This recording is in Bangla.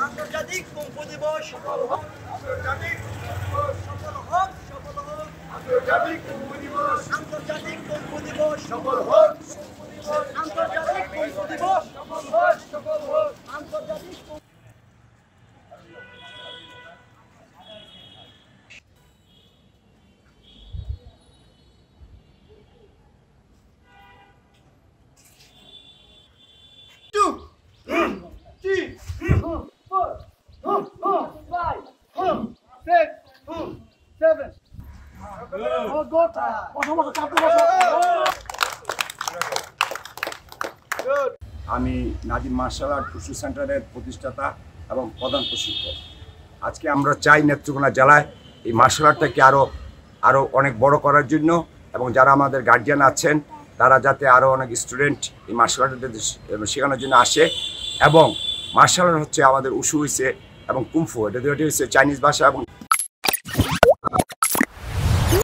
আন্তর্জাতিক কুম্ভ দিবস সফল হোক। আন্তর্জাতিক সফল হোক, সফল হোক। আন্তর্জাতিক কুম্ভ দিবস, আন্তর্জাতিক কুম্ভ দিবস সফল হোক। আন্তর্জাতিক কুম্ভ দিবস সফল হোক, সফল হোক। আন্তর্জাতিক আমি নাজিম মার্শাল আর্ট উশু সেন্টারের প্রতিষ্ঠাতা এবং প্রধান প্রশিক্ষক। আজকে আমরা চাই নেত্রকোনা জেলায় এই মার্শাল আর্টটাকে আরও অনেক বড় করার জন্য, এবং যারা আমাদের গার্জিয়ান আছেন তারা যাতে আরও অনেক স্টুডেন্ট এই মার্শাল আর্ট শেখানোর জন্য আসে। এবং মার্শাল আর্ট হচ্ছে আমাদের উশু হয়েছে এবং কুমফু, এটা দুটি হচ্ছে চাইনিজ ভাষা এবং